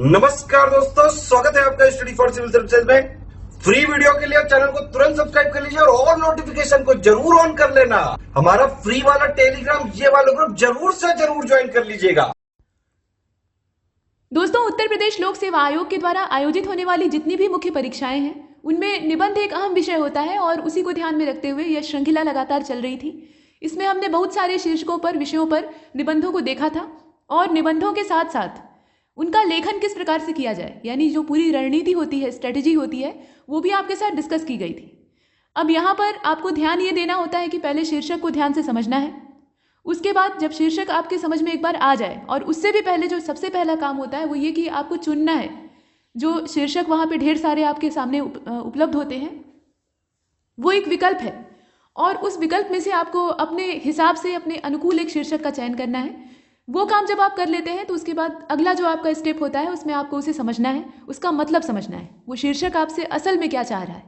नमस्कार दोस्तों, स्वागत है आपका स्टडी फॉर सिविल सर्विसेज में। फ्री वीडियो के लिए चैनल को तुरंत सब्सक्राइब कर लीजिए और नोटिफिकेशन को जरूर ऑन कर लेना। हमारा फ्री वाला टेलीग्राम ये वाला ग्रुप जरूर से जरूर ज्वाइन कर लीजिएगा। दोस्तों, उत्तर प्रदेश लोक सेवा आयोग के द्वारा आयोजित होने वाली जितनी भी मुख्य परीक्षाएं हैं उनमें निबंध एक अहम विषय होता है और उसी को ध्यान में रखते हुए यह श्रृंखला लगातार चल रही थी। इसमें हमने बहुत सारे शीर्षकों पर, विषयों पर निबंधों को देखा था और निबंधों के साथ साथ उनका लेखन किस प्रकार से किया जाए, यानी जो पूरी रणनीति होती है, स्ट्रेटेजी होती है, वो भी आपके साथ डिस्कस की गई थी। अब यहाँ पर आपको ध्यान ये देना होता है कि पहले शीर्षक को ध्यान से समझना है। उसके बाद जब शीर्षक आपके समझ में एक बार आ जाए, और उससे भी पहले जो सबसे पहला काम होता है वो ये कि आपको चुनना है। जो शीर्षक वहाँ पे ढेर सारे आपके सामने उपलब्ध होते हैं, वो एक विकल्प है और उस विकल्प में से आपको अपने हिसाब से, अपने अनुकूल एक शीर्षक का चयन करना है। वो काम जब आप कर लेते हैं तो उसके बाद अगला जो आपका स्टेप होता है उसमें आपको उसे समझना है, उसका मतलब समझना है, वो शीर्षक आपसे असल में क्या चाह रहा है।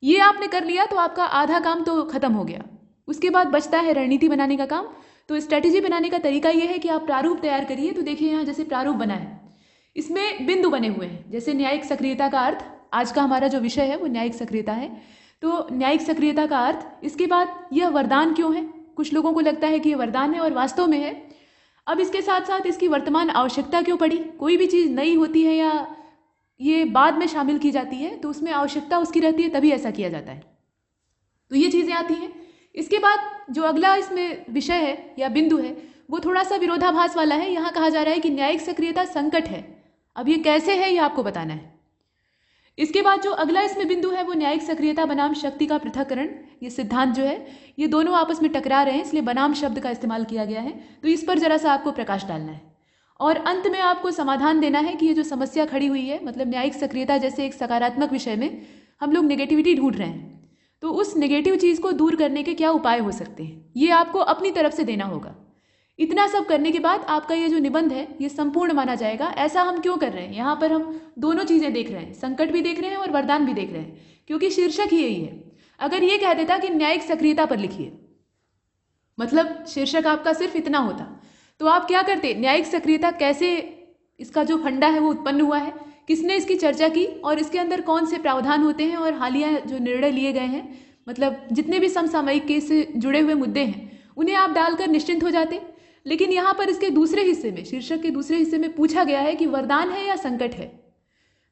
ये आपने कर लिया तो आपका आधा काम तो खत्म हो गया। उसके बाद बचता है रणनीति बनाने का काम। तो स्ट्रैटेजी बनाने का तरीका यह है कि आप प्रारूप तैयार करिए। तो देखिए यहाँ जैसे प्रारूप बना है, इसमें बिंदु बने हुए हैं, जैसे न्यायिक सक्रियता का अर्थ। आज का हमारा जो विषय है वो न्यायिक सक्रियता है। तो न्यायिक सक्रियता का अर्थ, इसके बाद यह वरदान क्यों है। कुछ लोगों को लगता है कि यह वरदान है और वास्तव में है। अब इसके साथ साथ इसकी वर्तमान आवश्यकता क्यों पड़ी। कोई भी चीज़ नई होती है या ये बाद में शामिल की जाती है तो उसमें आवश्यकता उसकी रहती है, तभी ऐसा किया जाता है। तो ये चीज़ें आती हैं। इसके बाद जो अगला इसमें विषय है या बिंदु है वो थोड़ा सा विरोधाभास वाला है। यहाँ कहा जा रहा है कि न्यायिक सक्रियता संकट है। अब ये कैसे है ये आपको बताना है। इसके बाद जो अगला इसमें बिंदु है वो न्यायिक सक्रियता बनाम शक्ति का पृथक्करण। ये सिद्धांत जो है ये दोनों आपस में टकरा रहे हैं, इसलिए बनाम शब्द का इस्तेमाल किया गया है। तो इस पर जरा सा आपको प्रकाश डालना है और अंत में आपको समाधान देना है कि ये जो समस्या खड़ी हुई है, मतलब न्यायिक सक्रियता जैसे एक सकारात्मक विषय में हम लोग नेगेटिविटी ढूंढ रहे हैं, तो उस नेगेटिव चीज़ को दूर करने के क्या उपाय हो सकते हैं, ये आपको अपनी तरफ से देना होगा। इतना सब करने के बाद आपका ये जो निबंध है ये संपूर्ण माना जाएगा। ऐसा हम क्यों कर रहे हैं, यहाँ पर हम दोनों चीज़ें देख रहे हैं, संकट भी देख रहे हैं और वरदान भी देख रहे हैं, क्योंकि शीर्षक ही यही है। अगर ये कह देता कि न्यायिक सक्रियता पर लिखिए, मतलब शीर्षक आपका सिर्फ इतना होता, तो आप क्या करते, न्यायिक सक्रियता कैसे, इसका जो फंडा है वो उत्पन्न हुआ है, किसने इसकी चर्चा की और इसके अंदर कौन से प्रावधान होते हैं और हालिया जो निर्णय लिए गए हैं, मतलब जितने भी समसामयिक केस से जुड़े हुए मुद्दे हैं उन्हें आप डालकर निश्चिंत हो जाते। लेकिन यहाँ पर इसके दूसरे हिस्से में, शीर्षक के दूसरे हिस्से में पूछा गया है कि वरदान है या संकट है।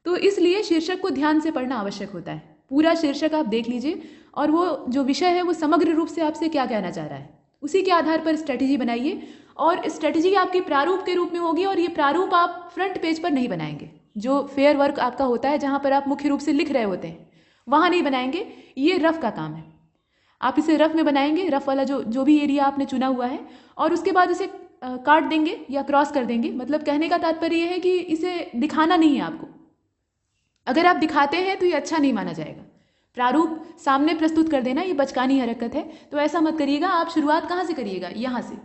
तो इसलिए शीर्षक को ध्यान से पढ़ना आवश्यक होता है। पूरा शीर्षक आप देख लीजिए और वो जो विषय है वो समग्र रूप से आपसे क्या कहना चाह रहा है, उसी के आधार पर स्ट्रेटेजी बनाइए। और स्ट्रेटेजी आपकी प्रारूप के रूप में होगी और ये प्रारूप आप फ्रंट पेज पर नहीं बनाएंगे। जो फेयर वर्क आपका होता है, जहाँ पर आप मुख्य रूप से लिख रहे होते हैं, वहाँ नहीं बनाएंगे। ये रफ का काम है, आप इसे रफ में बनाएंगे, रफ वाला जो भी एरिया आपने चुना हुआ है, और उसके बाद इसे काट देंगे या क्रॉस कर देंगे। मतलब कहने का तात्पर्य यह है कि इसे दिखाना नहीं है आपको। अगर आप दिखाते हैं तो ये अच्छा नहीं माना जाएगा। प्रारूप सामने प्रस्तुत कर देना ये बचकानी हरकत है, तो ऐसा मत करिएगा। आप शुरुआत कहाँ से करिएगा, यहाँ से।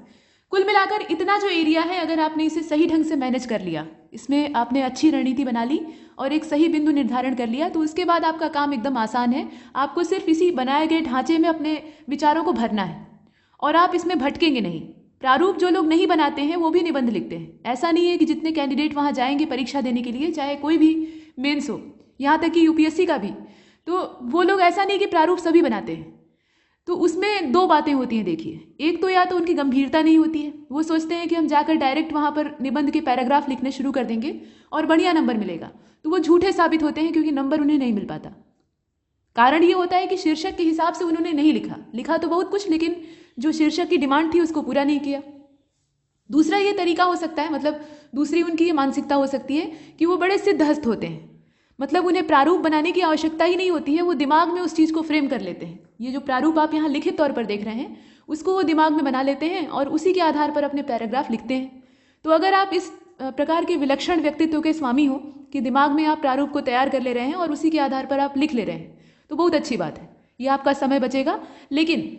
कुल मिलाकर इतना जो एरिया है, अगर आपने इसे सही ढंग से मैनेज कर लिया, इसमें आपने अच्छी रणनीति बना ली और एक सही बिंदु निर्धारण कर लिया, तो उसके बाद आपका काम एकदम आसान है। आपको सिर्फ इसी बनाए गए ढांचे में अपने विचारों को भरना है और आप इसमें भटकेंगे नहीं। प्रारूप जो लोग नहीं बनाते हैं वो भी निबंध लिखते हैं। ऐसा नहीं है कि जितने कैंडिडेट वहाँ जाएंगे परीक्षा देने के लिए, चाहे कोई भी मेंस हो, यहाँ तक कि यूपीएससी का भी, तो वो लोग ऐसा नहीं कि प्रारूप सभी बनाते हैं। तो उसमें दो बातें होती हैं। देखिए, एक तो या तो उनकी गंभीरता नहीं होती है, वो सोचते हैं कि हम जाकर डायरेक्ट वहाँ पर निबंध के पैराग्राफ लिखने शुरू कर देंगे और बढ़िया नंबर मिलेगा, तो वो झूठे साबित होते हैं क्योंकि नंबर उन्हें नहीं मिल पाता। कारण ये होता है कि शीर्षक के हिसाब से उन्होंने नहीं लिखा तो बहुत कुछ, लेकिन जो शीर्षक की डिमांड थी उसको पूरा नहीं किया। दूसरा ये तरीका हो सकता है, मतलब दूसरी उनकी ये मानसिकता हो सकती है कि वो बड़े सिद्धहस्त होते हैं, मतलब उन्हें प्रारूप बनाने की आवश्यकता ही नहीं होती है, वो दिमाग में उस चीज़ को फ्रेम कर लेते हैं। ये जो प्रारूप आप यहाँ लिखित तौर पर देख रहे हैं उसको वो दिमाग में बना लेते हैं और उसी के आधार पर अपने पैराग्राफ लिखते हैं। तो अगर आप इस प्रकार के विलक्षण व्यक्तित्व के स्वामी हो कि दिमाग में आप प्रारूप को तैयार कर ले रहे हैं और उसी के आधार पर आप लिख ले रहे हैं, तो बहुत अच्छी बात है, ये आपका समय बचेगा। लेकिन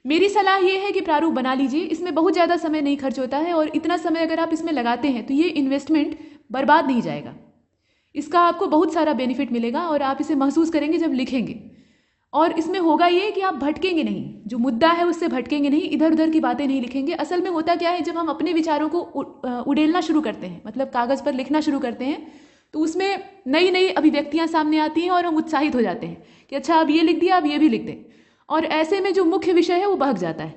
मेरी सलाह ये है कि प्रारूप बना लीजिए, इसमें बहुत ज़्यादा समय नहीं खर्च होता है और इतना समय अगर आप इसमें लगाते हैं तो ये इन्वेस्टमेंट बर्बाद नहीं जाएगा। इसका आपको बहुत सारा बेनिफिट मिलेगा और आप इसे महसूस करेंगे जब लिखेंगे। और इसमें होगा ये कि आप भटकेंगे नहीं, जो मुद्दा है उससे भटकेंगे नहीं, इधर उधर की बातें नहीं लिखेंगे। असल में होता क्या है, जब हम अपने विचारों को उड़ेलना शुरू करते हैं, मतलब कागज़ पर लिखना शुरू करते हैं, तो उसमें नई नई अभिव्यक्तियाँ सामने आती हैं और हम उत्साहित हो जाते हैं कि अच्छा अब ये लिख दिया, अब ये भी लिख दें, और ऐसे में जो मुख्य विषय है वो बहक जाता है।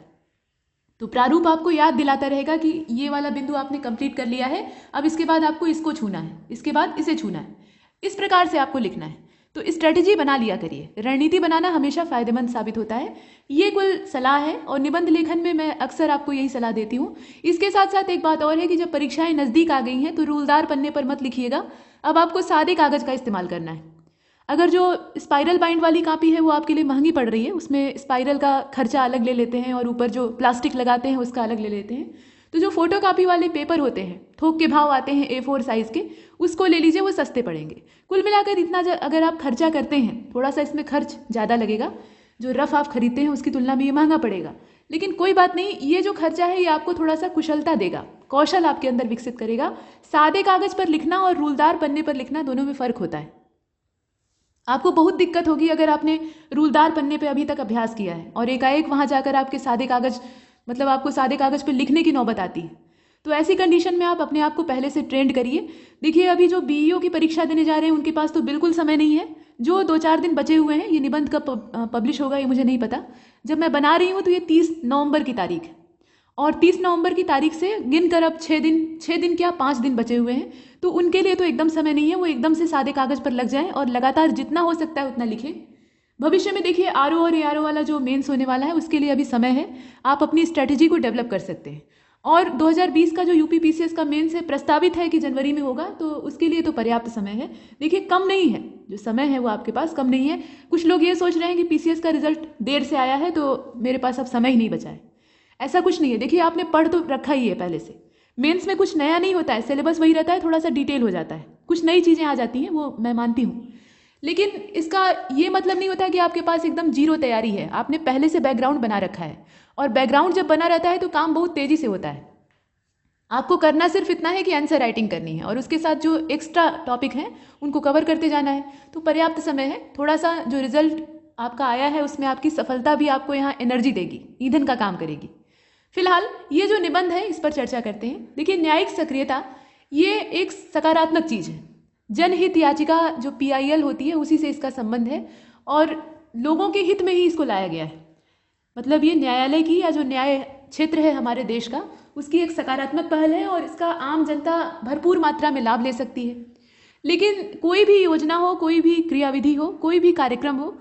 तो प्रारूप आपको याद दिलाता रहेगा कि ये वाला बिंदु आपने कंप्लीट कर लिया है, अब इसके बाद आपको इसको छूना है, इसके बाद इसे छूना है, इस प्रकार से आपको लिखना है। तो स्ट्रेटजी बना लिया करिए। रणनीति बनाना हमेशा फ़ायदेमंद साबित होता है। ये कुल सलाह है और निबंध लेखन में मैं अक्सर आपको यही सलाह देती हूँ। इसके साथ साथ एक बात और है कि जब परीक्षाएं नज़दीक आ गई हैं तो रूलदार पन्ने पर मत लिखिएगा, अब आपको सादे कागज़ का इस्तेमाल करना है। अगर जो स्पाइरल बाइंड वाली कापी है वो आपके लिए महंगी पड़ रही है, उसमें स्पाइरल का खर्चा अलग ले लेते हैं और ऊपर जो प्लास्टिक लगाते हैं उसका अलग ले लेते हैं, तो जो फोटो कापी वाले पेपर होते हैं, थोक के भाव आते हैं A4 साइज़ के, उसको ले लीजिए, वो सस्ते पड़ेंगे। कुल मिलाकर इतना अगर आप खर्चा करते हैं, थोड़ा सा इसमें खर्च ज़्यादा लगेगा, जो रफ़ आप खरीदते हैं उसकी तुलना में ये महंगा पड़ेगा, लेकिन कोई बात नहीं, ये जो खर्चा है ये आपको थोड़ा सा कुशलता देगा, कौशल आपके अंदर विकसित करेगा। सादे कागज़ पर लिखना और रूलदार पन्ने पर लिखना दोनों में फ़र्क होता है। आपको बहुत दिक्कत होगी अगर आपने रूलदार पन्ने पे अभी तक अभ्यास किया है और एकाएक वहाँ जाकर आपके सादे कागज़, मतलब आपको सादे कागज़ पे लिखने की नौबत आती है। तो ऐसी कंडीशन में आप अपने आप को पहले से ट्रेंड करिए। देखिए अभी जो BEO की परीक्षा देने जा रहे हैं उनके पास तो बिल्कुल समय नहीं है, जो 2-4 दिन बचे हुए हैं। ये निबंध कब पब्लिश होगा ये मुझे नहीं पता, जब मैं बना रही हूँ तो ये 30 नवंबर की तारीख है और 30 नवंबर की तारीख से गिनकर अब 6 दिन क्या 5 दिन बचे हुए हैं, तो उनके लिए तो एकदम समय नहीं है, वो एकदम से सादे कागज़ पर लग जाएं और लगातार जितना हो सकता है उतना लिखें। भविष्य में देखिए RO और ARO वाला जो मेंस होने वाला है उसके लिए अभी समय है, आप अपनी स्ट्रैटेजी को डेवलप कर सकते हैं। और 2020 का जो UP PCS का मेंस है प्रस्तावित है कि जनवरी में होगा, तो उसके लिए तो पर्याप्त समय है। देखिए कम नहीं है, जो समय है वो आपके पास कम नहीं है। कुछ लोग ये सोच रहे हैं कि PCS का रिजल्ट देर से आया है तो मेरे पास अब समय ही नहीं बचा है, ऐसा कुछ नहीं है। देखिए आपने पढ़ तो रखा ही है पहले से, मेंस में कुछ नया नहीं होता है, सिलेबस वही रहता है, थोड़ा सा डिटेल हो जाता है, कुछ नई चीज़ें आ जाती हैं, वो मैं मानती हूँ, लेकिन इसका ये मतलब नहीं होता कि आपके पास एकदम जीरो तैयारी है। आपने पहले से बैकग्राउंड बना रखा है और बैकग्राउंड जब बना रहता है तो काम बहुत तेज़ी से होता है। आपको करना सिर्फ इतना है कि आंसर राइटिंग करनी है और उसके साथ जो एक्स्ट्रा टॉपिक हैं उनको कवर करते जाना है, तो पर्याप्त समय है। थोड़ा सा जो रिजल्ट आपका आया है उसमें आपकी सफलता भी आपको यहाँ एनर्जी देगी, ईंधन का काम करेगी। फिलहाल ये जो निबंध है इस पर चर्चा करते हैं। देखिए न्यायिक सक्रियता ये एक सकारात्मक चीज़ है। जनहित याचिका जो PIL होती है उसी से इसका संबंध है और लोगों के हित में ही इसको लाया गया है। मतलब ये न्यायालय की या जो न्याय क्षेत्र है हमारे देश का उसकी एक सकारात्मक पहल है और इसका आम जनता भरपूर मात्रा में लाभ ले सकती है। लेकिन कोई भी योजना हो, कोई भी क्रियाविधि हो, कोई भी कार्यक्रम हो,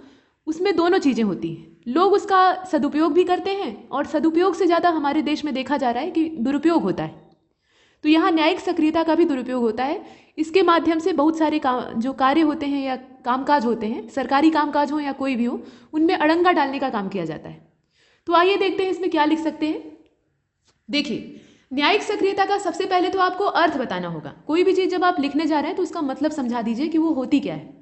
उसमें दोनों चीज़ें होती हैं। लोग उसका सदुपयोग भी करते हैं और सदुपयोग से ज़्यादा हमारे देश में देखा जा रहा है कि दुरुपयोग होता है। तो यहाँ न्यायिक सक्रियता का भी दुरुपयोग होता है। इसके माध्यम से बहुत सारे जो कार्य होते हैं या कामकाज होते हैं, सरकारी कामकाज हो या कोई भी हो, उनमें अड़ंगा डालने का काम किया जाता है। तो आइए देखते हैं इसमें क्या लिख सकते हैं। देखिए न्यायिक सक्रियता का सबसे पहले तो आपको अर्थ बताना होगा। कोई भी चीज़ जब आप लिखने जा रहे हैं तो उसका मतलब समझा दीजिए कि वो होती क्या है।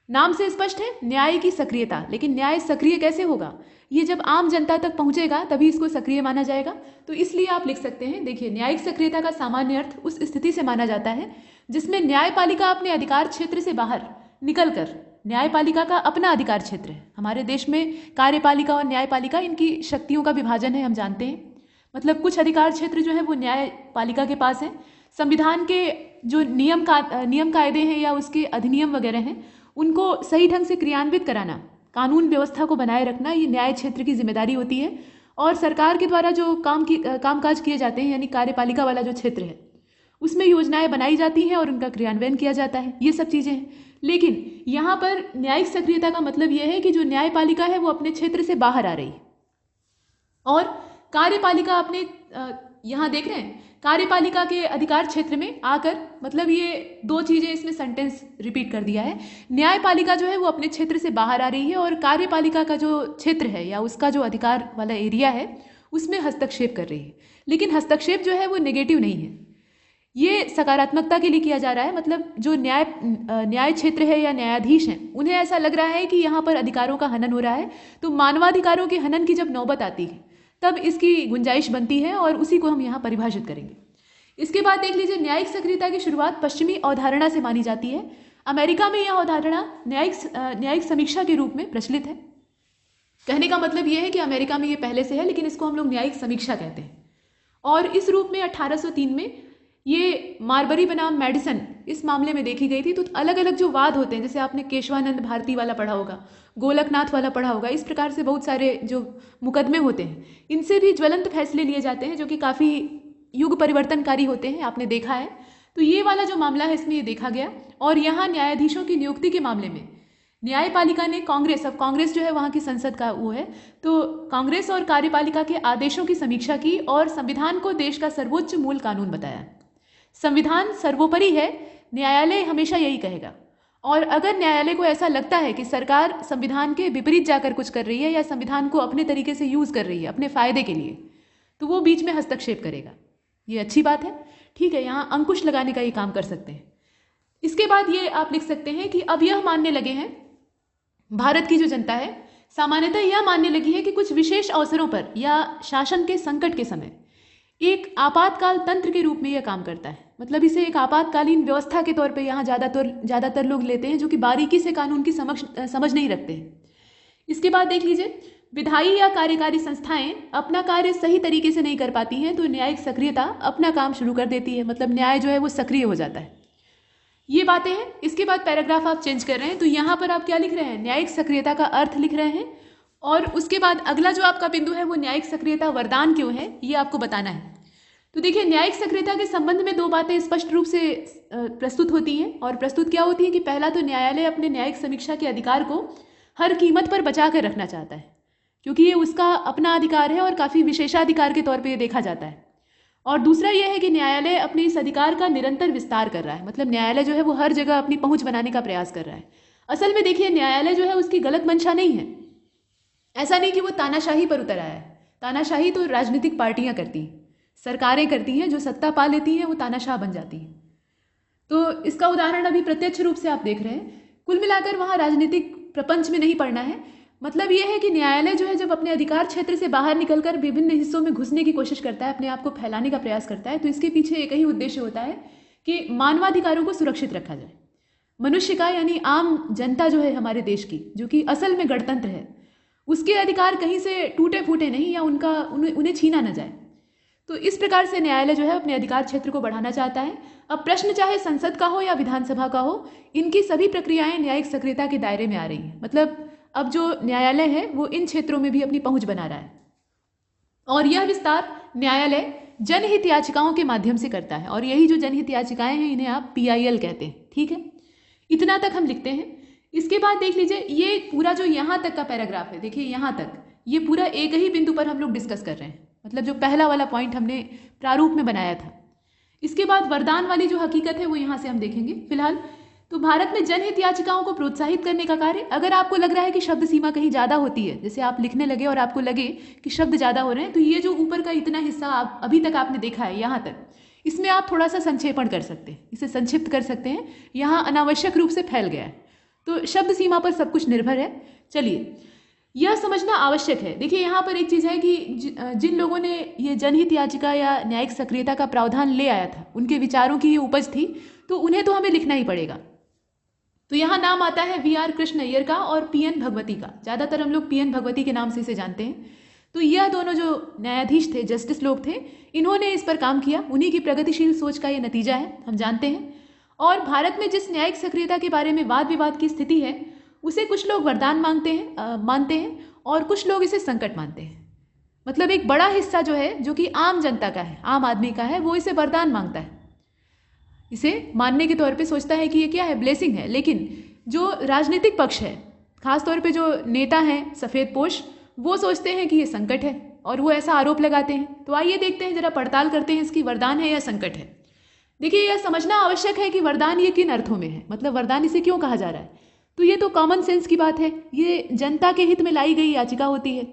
नाम से स्पष्ट है न्याय की सक्रियता, लेकिन न्याय सक्रिय कैसे होगा? ये जब आम जनता तक पहुंचेगा तभी इसको सक्रिय माना जाएगा। तो इसलिए आप लिख सकते हैं, देखिए न्यायिक सक्रियता का सामान्य अर्थ उस स्थिति से माना जाता है जिसमें न्यायपालिका अपने अधिकार क्षेत्र से बाहर निकलकर, न्यायपालिका का अपना अधिकार क्षेत्र है। हमारे देश में कार्यपालिका और न्यायपालिका इनकी शक्तियों का विभाजन है, हम जानते हैं। मतलब कुछ अधिकार क्षेत्र जो है वो न्यायपालिका के पास है। संविधान के जो नियम कायदे हैं या उसके अधिनियम वगैरह हैं उनको सही ढंग से क्रियान्वित कराना, कानून व्यवस्था को बनाए रखना, ये न्याय क्षेत्र की जिम्मेदारी होती है। और सरकार के द्वारा जो कामकाज किए जाते हैं यानी कार्यपालिका वाला जो क्षेत्र है उसमें योजनाएं बनाई जाती हैं और उनका क्रियान्वयन किया जाता है, ये सब चीज़ें हैं। लेकिन यहाँ पर न्यायिक सक्रियता का मतलब यह है कि जो न्यायपालिका है वो अपने क्षेत्र से बाहर आ रही है और कार्यपालिका अपने यहाँ देख रहे हैं कार्यपालिका के अधिकार क्षेत्र में आकर, मतलब ये दो चीज़ें इसमें सेंटेंस रिपीट कर दिया है। न्यायपालिका जो है वो अपने क्षेत्र से बाहर आ रही है और कार्यपालिका का जो क्षेत्र है या उसका जो अधिकार वाला एरिया है उसमें हस्तक्षेप कर रही है। लेकिन हस्तक्षेप जो है वो नेगेटिव नहीं है, ये सकारात्मकता के लिए किया जा रहा है। मतलब जो न्याय क्षेत्र है या न्यायाधीश हैं उन्हें ऐसा लग रहा है कि यहाँ पर अधिकारों का हनन हो रहा है, तो मानवाधिकारों के हनन की जब नौबत आती है तब इसकी गुंजाइश बनती है और उसी को हम यहाँ परिभाषित करेंगे। इसके बाद देख लीजिए न्यायिक सक्रियता की शुरुआत पश्चिमी अवधारणा से मानी जाती है। अमेरिका में यह अवधारणा न्यायिक समीक्षा के रूप में प्रचलित है। कहने का मतलब ये है कि अमेरिका में ये पहले से है, लेकिन इसको हम लोग न्यायिक समीक्षा कहते हैं। और इस रूप में 1803 में ये मारबरी बनाम मेडिसन इस मामले में देखी गई थी। तो अलग अलग जो वाद होते हैं, जैसे आपने केशवानंद भारती वाला पढ़ा होगा, गोलकनाथ वाला पढ़ा होगा, इस प्रकार से बहुत सारे जो मुकदमे होते हैं, इनसे भी ज्वलंत फैसले लिए जाते हैं जो कि काफ़ी युग परिवर्तनकारी होते हैं, आपने देखा है। तो ये वाला जो मामला है इसमें ये देखा गया। और यहाँ न्यायाधीशों की नियुक्ति के मामले में न्यायपालिका ने कांग्रेस, अब कांग्रेस जो है वहाँ की संसद का वो है, तो कांग्रेस और कार्यपालिका के आदेशों की समीक्षा की और संविधान को देश का सर्वोच्च मूल कानून बताया। संविधान सर्वोपरि है, न्यायालय हमेशा यही कहेगा। और अगर न्यायालय को ऐसा लगता है कि सरकार संविधान के विपरीत जाकर कुछ कर रही है या संविधान को अपने तरीके से यूज़ कर रही है अपने फ़ायदे के लिए, तो वो बीच में हस्तक्षेप करेगा। ये अच्छी बात है, ठीक है, यहाँ अंकुश लगाने का ये काम कर सकते हैं। इसके बाद ये आप लिख सकते हैं कि अब यह मानने लगे हैं, भारत की जो जनता है सामान्यतः यह मानने लगी है कि कुछ विशेष अवसरों पर या शासन के संकट के समय एक आपातकाल तंत्र के रूप में यह काम करता है। मतलब इसे एक आपातकालीन व्यवस्था के तौर पे यहाँ ज़्यादातर लोग लेते हैं जो कि बारीकी से कानून की समझ नहीं रखते हैं। इसके बाद देख लीजिए, विधायी या कार्यकारी संस्थाएं अपना कार्य सही तरीके से नहीं कर पाती हैं तो न्यायिक सक्रियता अपना काम शुरू कर देती है। मतलब न्याय जो है वो सक्रिय हो जाता है। ये बातें हैं। इसके बाद पैराग्राफ आप चेंज कर रहे हैं तो यहाँ पर आप क्या लिख रहे हैं, न्यायिक सक्रियता का अर्थ लिख रहे हैं। और उसके बाद अगला जो आपका बिंदु है वो न्यायिक सक्रियता वरदान क्यों है ये आपको बताना है। तो देखिए, न्यायिक सक्रियता के संबंध में दो बातें स्पष्ट रूप से प्रस्तुत होती हैं। और प्रस्तुत क्या होती है कि पहला तो न्यायालय अपने न्यायिक समीक्षा के अधिकार को हर कीमत पर बचा कर रखना चाहता है, क्योंकि ये उसका अपना अधिकार है और काफ़ी विशेषाधिकार के तौर पर यह देखा जाता है। और दूसरा यह है कि न्यायालय अपने इस अधिकार का निरंतर विस्तार कर रहा है। मतलब न्यायालय जो है वो हर जगह अपनी पहुंच बनाने का प्रयास कर रहा है। असल में देखिए, न्यायालय जो है उसकी गलत मंशा नहीं है। ऐसा नहीं कि वो तानाशाही पर उतर आया है। तानाशाही तो राजनीतिक पार्टियां करती हैं, सरकारें करती हैं, जो सत्ता पा लेती हैं वो तानाशाह बन जाती हैं। तो इसका उदाहरण अभी प्रत्यक्ष रूप से आप देख रहे हैं। कुल मिलाकर वहाँ राजनीतिक प्रपंच में नहीं पड़ना है। मतलब यह है कि न्यायालय जो है जब अपने अधिकार क्षेत्र से बाहर निकलकर विभिन्न हिस्सों में घुसने की कोशिश करता है, अपने आप को फैलाने का प्रयास करता है, तो इसके पीछे एक ही उद्देश्य होता है कि मानवाधिकारों को सुरक्षित रखा जाए। मनुष्य का, यानी आम जनता जो है हमारे देश की, जो कि असल में गणतंत्र है, उसके अधिकार कहीं से टूटे फूटे नहीं या उन्हें छीना न जाए। तो इस प्रकार से न्यायालय जो है अपने अधिकार क्षेत्र को बढ़ाना चाहता है। अब प्रश्न चाहे संसद का हो या विधानसभा का हो, इनकी सभी प्रक्रियाएं न्यायिक सक्रियता के दायरे में आ रही हैं। मतलब अब जो न्यायालय है वो इन क्षेत्रों में भी अपनी पहुंच बना रहा है। और यह विस्तार न्यायालय जनहित याचिकाओं के माध्यम से करता है। और यही जो जनहित याचिकाएं हैं इन्हें आप PIL कहते हैं, ठीक है। इतना तक हम लिखते हैं। इसके बाद देख लीजिए, ये पूरा जो यहाँ तक का पैराग्राफ है, देखिए यहाँ तक, ये पूरा एक ही बिंदु पर हम लोग डिस्कस कर रहे हैं। मतलब जो पहला वाला पॉइंट हमने प्रारूप में बनाया था। इसके बाद वरदान वाली जो हकीकत है वो यहाँ से हम देखेंगे। फिलहाल तो भारत में जनहित याचिकाओं को प्रोत्साहित करने का कार्य, अगर आपको लग रहा है कि शब्द सीमा कहीं ज़्यादा होती है, जैसे आप लिखने लगे और आपको लगे कि शब्द ज़्यादा हो रहे हैं, तो ये जो ऊपर का इतना हिस्सा आप अभी तक आपने देखा है यहाँ तक, इसमें आप थोड़ा सा संक्षेपण कर सकते हैं, इसे संक्षिप्त कर सकते हैं। यहाँ अनावश्यक रूप से फैल गया है, तो शब्द सीमा पर सब कुछ निर्भर है। चलिए, यह समझना आवश्यक है। देखिए, यहाँ पर एक चीज़ है कि जिन लोगों ने ये जनहित याचिका या न्यायिक सक्रियता का प्रावधान ले आया था, उनके विचारों की ये उपज थी, तो उन्हें तो हमें लिखना ही पड़ेगा। तो यहाँ नाम आता है VR कृष्ण अय्यर का और PN भगवती का। ज़्यादातर हम लोग PN भगवती के नाम से इसे जानते हैं। तो यह दोनों जो न्यायाधीश थे, जस्टिस लोग थे, इन्होंने इस पर काम किया। उन्हीं की प्रगतिशील सोच का ये नतीजा है, हम जानते हैं। और भारत में जिस न्यायिक सक्रियता के बारे में वाद विवाद की स्थिति है, उसे कुछ लोग वरदान मानते हैं और कुछ लोग इसे संकट मानते हैं। मतलब एक बड़ा हिस्सा जो है, जो कि आम जनता का है, आम आदमी का है, वो इसे वरदान मांगता है। इसे मानने के तौर पे सोचता है कि ये क्या है, ब्लेसिंग है। लेकिन जो राजनीतिक पक्ष है, खासतौर पे जो नेता हैं सफ़ेद पोश, वो सोचते हैं कि ये संकट है और वो ऐसा आरोप लगाते हैं। तो आइए देखते हैं, जरा पड़ताल करते हैं इसकी, वरदान है या संकट है। देखिए, यह समझना आवश्यक है कि वरदान ये किन अर्थों में है, मतलब वरदान इसे क्यों कहा जा रहा है। तो ये तो कॉमन सेंस की बात है, ये जनता के हित में लाई गई याचिका होती है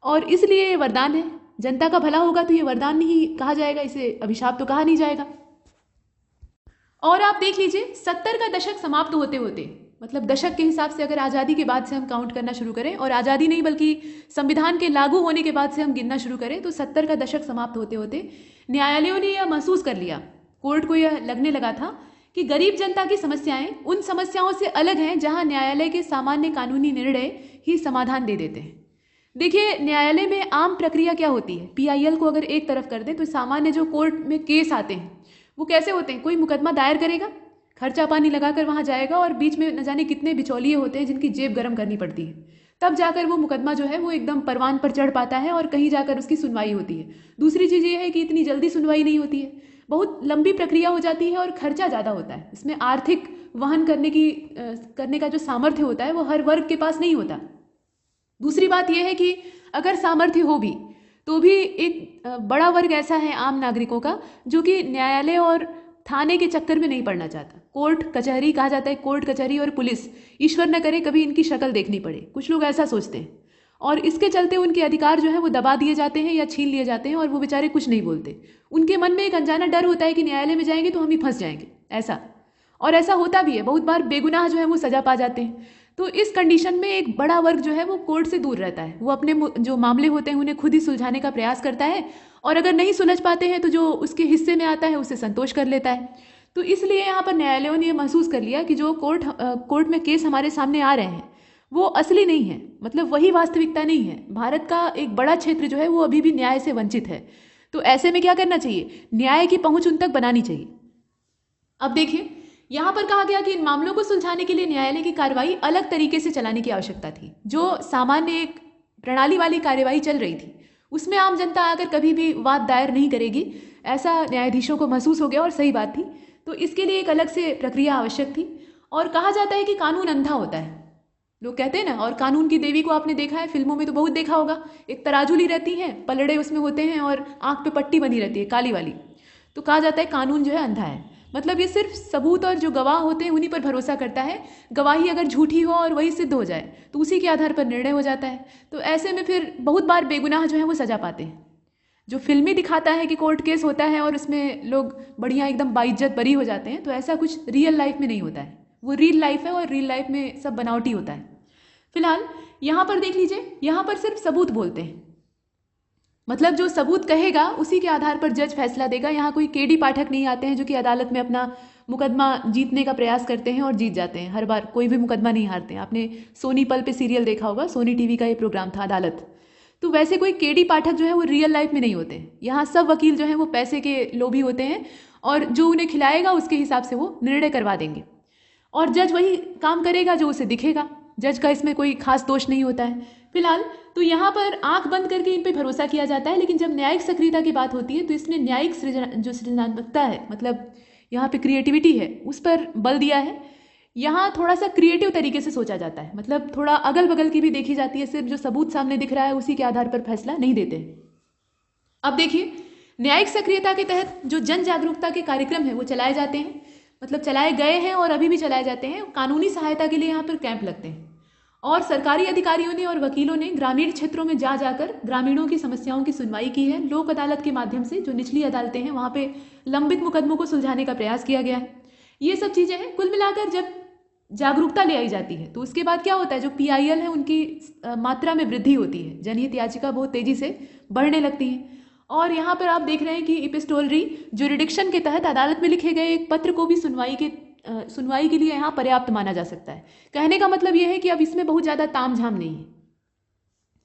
और इसलिए ये वरदान है। जनता का भला होगा तो ये वरदान नहीं कहा जाएगा, इसे अभिशाप तो कहा नहीं जाएगा। और आप देख लीजिए, 70 का दशक समाप्त होते होते, मतलब दशक के हिसाब से अगर आज़ादी के बाद से हम काउंट करना शुरू करें, और आज़ादी नहीं बल्कि संविधान के लागू होने के बाद से हम गिनना शुरू करें, तो 70 का दशक समाप्त होते होते न्यायालयों ने यह महसूस कर लिया, कोर्ट को यह लगने लगा था कि गरीब जनता की समस्याएं उन समस्याओं से अलग हैं जहां न्यायालय के सामान्य कानूनी निर्णय ही समाधान दे देते हैं। देखिए, न्यायालय में आम प्रक्रिया क्या होती है, पीआईएल को अगर एक तरफ कर दें तो सामान्य जो कोर्ट में केस आते हैं वो कैसे होते हैं। कोई मुकदमा दायर करेगा, खर्चा पानी लगाकर वहाँ जाएगा और बीच में न जाने कितने बिचौलिए होते हैं जिनकी जेब गर्म करनी पड़ती है, तब जाकर वो मुकदमा जो है वो एकदम परवान पर चढ़ पाता है और कहीं जाकर उसकी सुनवाई होती है। दूसरी चीज़ ये है कि इतनी जल्दी सुनवाई नहीं होती है, बहुत लंबी प्रक्रिया हो जाती है और खर्चा ज़्यादा होता है। इसमें आर्थिक वहन करने का जो सामर्थ्य होता है वो हर वर्ग के पास नहीं होता। दूसरी बात यह है कि अगर सामर्थ्य हो भी तो भी एक बड़ा वर्ग ऐसा है आम नागरिकों का जो कि न्यायालय और थाने के चक्कर में नहीं पड़ना चाहता। कोर्ट कचहरी कहा जाता है, कोर्ट कचहरी और पुलिस, ईश्वर न करे कभी इनकी शक्ल देखनी पड़े, कुछ लोग ऐसा सोचते हैं और इसके चलते उनके अधिकार जो है वो दबा दिए जाते हैं या छीन लिए जाते हैं और वो बेचारे कुछ नहीं बोलते। उनके मन में एक अनजाना डर होता है कि न्यायालय में जाएंगे तो हम ही फंस जाएंगे, ऐसा होता भी है। बहुत बार बेगुनाह जो है वो सजा पा जाते हैं। तो इस कंडीशन में एक बड़ा वर्ग जो है वो कोर्ट से दूर रहता है, वो अपने जो मामले होते हैं उन्हें खुद ही सुलझाने का प्रयास करता है और अगर नहीं सुलझ पाते हैं तो जो उसके हिस्से में आता है उससे संतोष कर लेता है। तो इसलिए यहाँ पर न्यायालयों ने यह महसूस कर लिया कि जो कोर्ट में केस हमारे सामने आ रहे हैं वो असली नहीं है, मतलब वही वास्तविकता नहीं है। भारत का एक बड़ा क्षेत्र जो है वो अभी भी न्याय से वंचित है। तो ऐसे में क्या करना चाहिए, न्याय की पहुंच उन तक बनानी चाहिए। अब देखिए, यहाँ पर कहा गया कि इन मामलों को सुलझाने के लिए न्यायालय की कार्रवाई अलग तरीके से चलाने की आवश्यकता थी। जो सामान्य एक प्रणाली वाली कार्यवाही चल रही थी उसमें आम जनता आकर कभी भी वाद दायर नहीं करेगी, ऐसा न्यायाधीशों को महसूस हो गया और सही बात थी। तो इसके लिए एक अलग से प्रक्रिया आवश्यक थी। और कहा जाता है कि कानून अंधा होता है, लोग कहते हैं ना, और कानून की देवी को आपने देखा है, फिल्मों में तो बहुत देखा होगा, एक तराजू ली रहती है, पलड़े उसमें होते हैं और आंख पे पट्टी बनी रहती है काली वाली। तो कहा जाता है कानून जो है अंधा है, मतलब ये सिर्फ सबूत और जो गवाह होते हैं उन्हीं पर भरोसा करता है। गवाही अगर झूठी हो और वही सिद्ध हो जाए तो उसी के आधार पर निर्णय हो जाता है। तो ऐसे में फिर बहुत बार बेगुनाह जो है वो सजा पाते हैं। जो फिल्मी दिखाता है कि कोर्ट केस होता है और उसमें लोग बढ़िया एकदम बाइज्जत बरी हो जाते हैं, तो ऐसा कुछ रियल लाइफ में नहीं होता है। वो रियल लाइफ है और रियल लाइफ में सब बनावटी होता है। फिलहाल यहाँ पर देख लीजिए, यहाँ पर सिर्फ सबूत बोलते हैं, मतलब जो सबूत कहेगा उसी के आधार पर जज फैसला देगा। यहाँ कोई केडी पाठक नहीं आते हैं जो कि अदालत में अपना मुकदमा जीतने का प्रयास करते हैं और जीत जाते हैं। हर बार कोई भी मुकदमा नहीं हारते हैं। आपने सोनी पल पे सीरियल देखा होगा, सोनी टीवी का ये प्रोग्राम था अदालत। तो वैसे कोई केडी पाठक जो है वो रियल लाइफ में नहीं होते। यहाँ सब वकील जो हैं वो पैसे के लोभी होते हैं और जो उन्हें खिलाएगा उसके हिसाब से वो निर्णय करवा देंगे और जज वही काम करेगा जो उसे दिखेगा। जज का इसमें कोई खास दोष नहीं होता है। फिलहाल तो यहाँ पर आंख बंद करके इन पे भरोसा किया जाता है, लेकिन जब न्यायिक सक्रियता की बात होती है तो इसने न्यायिक सृजनात्मकता है, मतलब यहाँ पे क्रिएटिविटी है, उस पर बल दिया है। यहाँ थोड़ा सा क्रिएटिव तरीके से सोचा जाता है, मतलब थोड़ा अगल बगल की भी देखी जाती है, सिर्फ जो सबूत सामने दिख रहा है उसी के आधार पर फैसला नहीं देते। अब देखिए, न्यायिक सक्रियता के तहत जो जन जागरूकता के कार्यक्रम है वो चलाए जाते हैं, मतलब चलाए गए हैं और अभी भी चलाए जाते हैं। कानूनी सहायता के लिए यहाँ पर कैंप लगते हैं और सरकारी अधिकारियों ने और वकीलों ने ग्रामीण क्षेत्रों में जा जाकर ग्रामीणों की समस्याओं की सुनवाई की है। लोक अदालत के माध्यम से जो निचली अदालतें हैं वहाँ पे लंबित मुकदमों को सुलझाने का प्रयास किया गया है। ये सब चीज़ें हैं। कुल मिलाकर जब जागरूकता ले आई जाती है तो उसके बाद क्या होता है, जो पीआईएल है उनकी मात्रा में वृद्धि होती है, जनहित याचिका बहुत तेजी से बढ़ने लगती है। और यहाँ पर आप देख रहे हैं कि इपिस्टोलरी ज्यूरिडिक्शन के तहत अदालत में लिखे गए एक पत्र को भी सुनवाई के लिए यहाँ पर्याप्त माना जा सकता है। कहने का मतलब यह है कि अब इसमें बहुत ज़्यादा तामझाम नहीं है,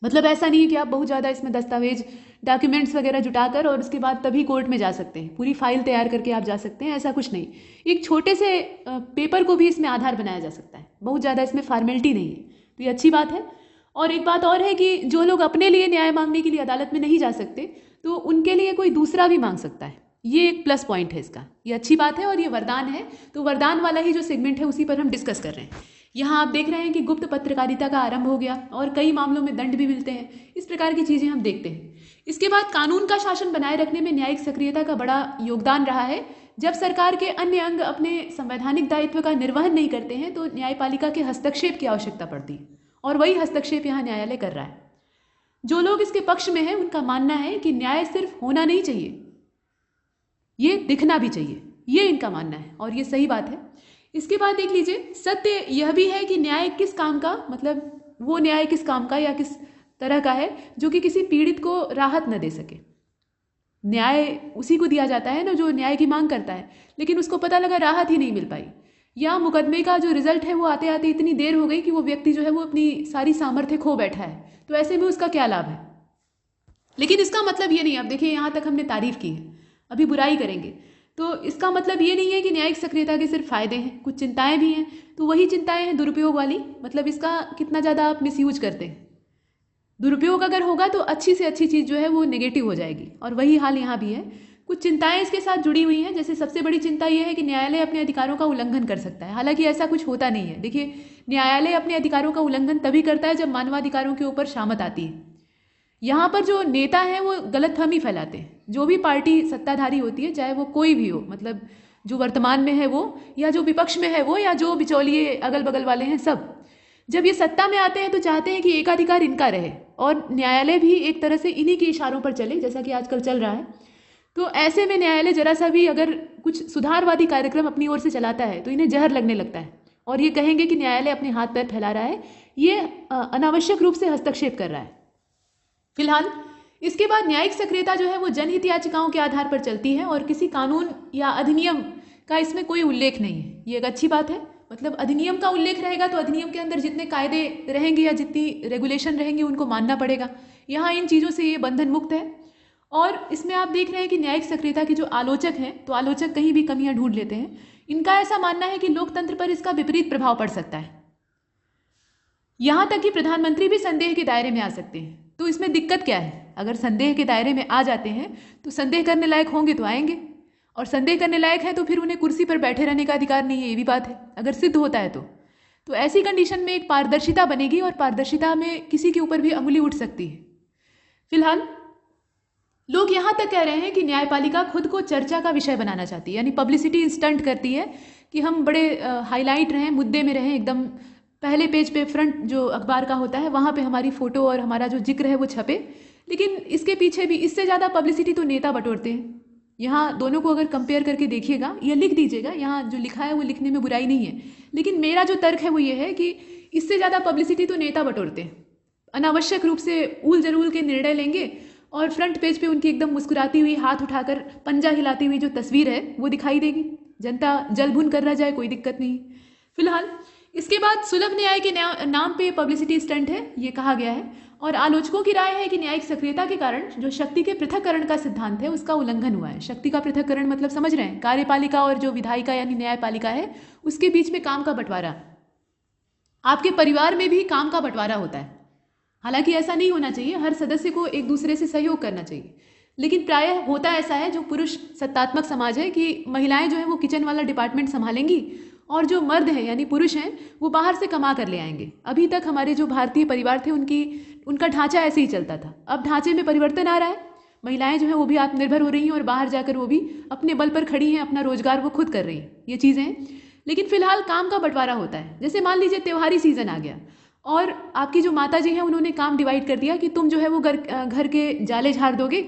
मतलब ऐसा नहीं है कि आप बहुत ज़्यादा इसमें दस्तावेज डॉक्यूमेंट्स वगैरह जुटाकर और उसके बाद तभी कोर्ट में जा सकते हैं, पूरी फाइल तैयार करके आप जा सकते हैं, ऐसा कुछ नहीं। एक छोटे से पेपर को भी इसमें आधार बनाया जा सकता है, बहुत ज़्यादा इसमें फॉर्मेलिटी नहीं है, तो ये अच्छी बात है। और एक बात और है कि जो लोग अपने लिए न्याय मांगने के लिए अदालत में नहीं जा सकते तो उनके लिए कोई दूसरा भी मांग सकता है, ये एक प्लस पॉइंट है इसका, ये अच्छी बात है और ये वरदान है। तो वरदान वाला ही जो सेगमेंट है उसी पर हम डिस्कस कर रहे हैं। यहाँ आप देख रहे हैं कि गुप्त पत्रकारिता का आरंभ हो गया और कई मामलों में दंड भी मिलते हैं, इस प्रकार की चीज़ें हम देखते हैं। इसके बाद कानून का शासन बनाए रखने में न्यायिक सक्रियता का बड़ा योगदान रहा है। जब सरकार के अन्य अंग अपने संवैधानिक दायित्व का निर्वहन नहीं करते हैं तो न्यायपालिका के हस्तक्षेप की आवश्यकता पड़ती है और वही हस्तक्षेप यहाँ न्यायालय कर रहा है। जो लोग इसके पक्ष में हैं उनका मानना है कि न्याय सिर्फ होना नहीं चाहिए, ये दिखना भी चाहिए, ये इनका मानना है और ये सही बात है। इसके बाद देख लीजिए, सत्य यह भी है कि न्याय किस काम का, मतलब वो न्याय किस काम का या किस तरह का है जो कि किसी पीड़ित को राहत न दे सके। न्याय उसी को दिया जाता है ना जो न्याय की मांग करता है, लेकिन उसको पता लगा राहत ही नहीं मिल पाई, या मुकदमे का जो रिजल्ट है वो आते आते इतनी देर हो गई कि वो व्यक्ति जो है वो अपनी सारी सामर्थ्य खो बैठा है, तो ऐसे में उसका क्या लाभ है। लेकिन इसका मतलब ये नहीं, अब देखिए यहाँ तक हमने तारीफ की है, अभी बुराई करेंगे, तो इसका मतलब ये नहीं है कि न्यायिक सक्रियता के सिर्फ फायदे हैं, कुछ चिंताएं भी हैं। तो वही चिंताएं हैं दुरुपयोग वाली, मतलब इसका कितना ज़्यादा आप मिसयूज करते हैं। दुरुपयोग अगर होगा तो अच्छी से अच्छी चीज़ जो है वो नेगेटिव हो जाएगी, और वही हाल यहाँ भी है। कुछ चिंताएं इसके साथ जुड़ी हुई हैं, जैसे सबसे बड़ी चिंता यह है कि न्यायालय अपने अधिकारों का उल्लंघन कर सकता है। हालांकि ऐसा कुछ होता नहीं है। देखिए, न्यायालय अपने अधिकारों का उल्लंघन तभी करता है जब मानवाधिकारों के ऊपर शामत आती है। यहाँ पर जो नेता हैं वो गलतफहमी फैलाते हैं। जो भी पार्टी सत्ताधारी होती है, चाहे वो कोई भी हो, मतलब जो वर्तमान में है वो, या जो विपक्ष में है वो, या जो बिचौलिए अगल बगल वाले हैं, सब जब ये सत्ता में आते हैं तो चाहते हैं कि एकाधिकार इनका रहे और न्यायालय भी एक तरह से इन्हीं के इशारों पर चले, जैसा कि आजकल चल रहा है। तो ऐसे में न्यायालय जरा सा भी अगर कुछ सुधारवादी कार्यक्रम अपनी ओर से चलाता है तो इन्हें जहर लगने लगता है, और ये कहेंगे कि न्यायालय अपने हाथ पैर फैला रहा है, ये अनावश्यक रूप से हस्तक्षेप कर रहा है। फिलहाल इसके बाद न्यायिक सक्रियता जो है वो जनहित याचिकाओं के आधार पर चलती है, और किसी कानून या अधिनियम का इसमें कोई उल्लेख नहीं है। ये एक अच्छी बात है। मतलब अधिनियम का उल्लेख रहेगा तो अधिनियम के अंदर जितने कायदे रहेंगे या जितनी रेगुलेशन रहेंगी उनको मानना पड़ेगा। यहाँ इन चीज़ों से ये बंधन मुक्त है। और इसमें आप देख रहे हैं कि न्यायिक सक्रियता के जो आलोचक हैं, तो आलोचक कहीं भी कमियां ढूंढ लेते हैं। इनका ऐसा मानना है कि लोकतंत्र पर इसका विपरीत प्रभाव पड़ सकता है। यहाँ तक कि प्रधानमंत्री भी संदेह के दायरे में आ सकते हैं। तो इसमें दिक्कत क्या है? अगर संदेह के दायरे में आ जाते हैं तो संदेह करने लायक होंगे तो आएंगे, और संदेह करने लायक है तो फिर उन्हें कुर्सी पर बैठे रहने का अधिकार नहीं है, ये भी बात है। अगर सिद्ध होता है तो ऐसी कंडीशन में एक पारदर्शिता बनेगी, और पारदर्शिता में किसी के ऊपर भी अंगुली उठ सकती है। फिलहाल लोग यहाँ तक कह रहे हैं कि न्यायपालिका खुद को चर्चा का विषय बनाना चाहती है, यानी पब्लिसिटी स्टंट करती है कि हम बड़े हाईलाइट रहें, मुद्दे में रहें, एकदम पहले पेज पे फ्रंट जो अखबार का होता है वहाँ पे हमारी फ़ोटो और हमारा जो जिक्र है वो छपे। लेकिन इसके पीछे भी इससे ज़्यादा पब्लिसिटी तो नेता बटोरते हैं। यहाँ दोनों को अगर कंपेयर करके देखिएगा या लिख दीजिएगा, यहाँ जो लिखा है वो लिखने में बुराई नहीं है, लेकिन मेरा जो तर्क है वो ये है कि इससे ज़्यादा पब्लिसिटी तो नेता बटोरते हैं। अनावश्यक रूप से ऊल जरूल के निर्णय लेंगे, और फ्रंट पेज पे उनकी एकदम मुस्कुराती हुई, हाथ उठाकर पंजा हिलाती हुई जो तस्वीर है वो दिखाई देगी। जनता जल भुन कर रह जाए, कोई दिक्कत नहीं। फिलहाल इसके बाद सुलभ न्याय के नाम पे पब्लिसिटी स्टंट है, ये कहा गया है। और आलोचकों की राय है कि न्यायिक सक्रियता के कारण जो शक्ति के पृथक्करण का सिद्धांत है उसका उल्लंघन हुआ है। शक्ति का पृथक्करण मतलब समझ रहे हैं, कार्यपालिका और जो विधायिका यानी न्यायपालिका है उसके बीच में काम का बंटवारा। आपके परिवार में भी काम का बंटवारा होता है। हालांकि ऐसा नहीं होना चाहिए, हर सदस्य को एक दूसरे से सहयोग करना चाहिए, लेकिन प्रायः होता ऐसा है, जो पुरुष सत्तात्मक समाज है, कि महिलाएं जो है वो किचन वाला डिपार्टमेंट संभालेंगी और जो मर्द हैं यानी पुरुष हैं वो बाहर से कमा कर ले आएंगे। अभी तक हमारे जो भारतीय परिवार थे उनका ढांचा ऐसे ही चलता था। अब ढांचे में परिवर्तन आ रहा है, महिलाएं जो है वो भी आत्मनिर्भर हो रही हैं और बाहर जाकर वो भी अपने बल पर खड़ी हैं, अपना रोजगार वो खुद कर रही हैं, ये चीज़ें हैं। लेकिन फिलहाल काम का बंटवारा होता है। जैसे मान लीजिए त्योहारी सीजन आ गया और आपकी जो माता जी हैं उन्होंने काम डिवाइड कर दिया कि तुम जो है वो घर के जाले झाड़ दोगे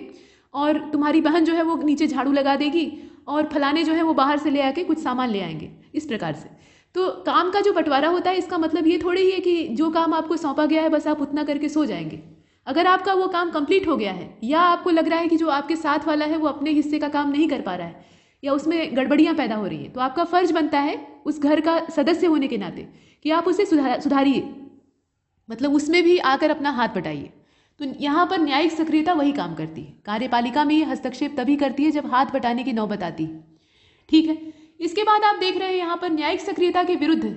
और तुम्हारी बहन जो है वो नीचे झाड़ू लगा देगी और फलाने जो है वो बाहर से ले आके कुछ सामान ले आएंगे, इस प्रकार से। तो काम का जो बंटवारा होता है इसका मतलब ये थोड़ी ही है कि जो काम आपको सौंपा गया है बस आप उतना करके सो जाएंगे। अगर आपका वो काम कंप्लीट हो गया है या आपको लग रहा है कि जो आपके साथ वाला है वो अपने हिस्से का काम नहीं कर पा रहा है या उसमें गड़बड़ियाँ पैदा हो रही हैं, तो आपका फर्ज बनता है उस घर का सदस्य होने के नाते कि आप उसे सुधारिए, मतलब उसमें भी आकर अपना हाथ बटाइए। तो यहाँ पर न्यायिक सक्रियता वही काम करती है। कार्यपालिका में ये हस्तक्षेप तभी करती है जब हाथ बटाने की नौबत आती है। ठीक है, इसके बाद आप देख रहे हैं यहाँ पर न्यायिक सक्रियता के विरुद्ध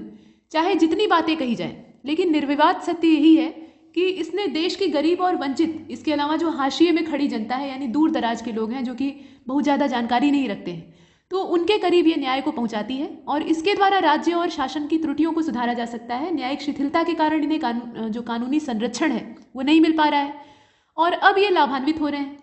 चाहे जितनी बातें कही जाएं, लेकिन निर्विवाद सत्य यही है कि इसने देश के गरीब और वंचित, इसके अलावा जो हाशिए में खड़ी जनता है यानी दूर दराज के लोग हैं जो कि बहुत ज़्यादा जानकारी नहीं रखते हैं, तो उनके करीब ये न्याय को पहुंचाती है और इसके द्वारा राज्य और शासन की त्रुटियों को सुधारा जा सकता है। न्यायिक शिथिलता के कारण इन्हें जो कानूनी संरक्षण है वो नहीं मिल पा रहा है और अब ये लाभान्वित हो रहे हैं।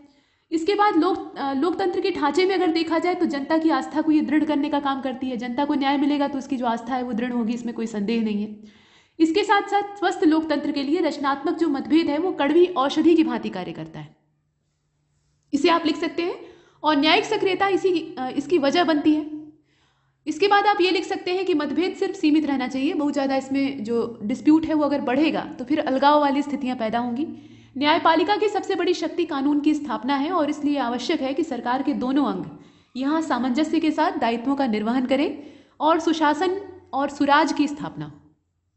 इसके बाद लोकतंत्र के ढांचे में अगर देखा जाए तो जनता की आस्था को ये दृढ़ करने का काम करती है। जनता को न्याय मिलेगा तो उसकी जो आस्था है वो दृढ़ होगी, इसमें कोई संदेह नहीं है। इसके साथ साथ स्वस्थ लोकतंत्र के लिए रचनात्मक जो मतभेद है वो कड़वी औषधि की भांति कार्य करता है, इसे आप लिख सकते हैं। और न्यायिक सक्रियता इसकी वजह बनती है। इसके बाद आप ये लिख सकते हैं कि मतभेद सिर्फ सीमित रहना चाहिए, बहुत ज़्यादा इसमें जो डिस्प्यूट है वो अगर बढ़ेगा तो फिर अलगाव वाली स्थितियां पैदा होंगी। न्यायपालिका की सबसे बड़ी शक्ति कानून की स्थापना है और इसलिए आवश्यक है कि सरकार के दोनों अंग यहाँ सामंजस्य के साथ दायित्वों का निर्वहन करें और सुशासन और सुराज की स्थापना,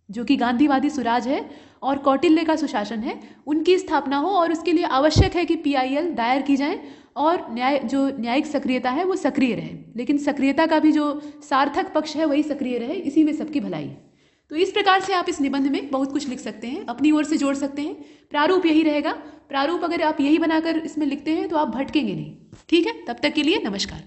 जो कि गांधीवादी सुराज है और कौटिल्य का सुशासन है, उनकी स्थापना हो। और उसके लिए आवश्यक है कि PIL दायर की जाए और न्यायिक सक्रियता है वो सक्रिय रहे, लेकिन सक्रियता का भी जो सार्थक पक्ष है वही सक्रिय रहे, इसी में सबकी भलाई है। तो इस प्रकार से आप इस निबंध में बहुत कुछ लिख सकते हैं, अपनी ओर से जोड़ सकते हैं। प्रारूप यही रहेगा। प्रारूप अगर आप यही बनाकर इसमें लिखते हैं तो आप भटकेंगे नहीं। ठीक है, तब तक के लिए नमस्कार।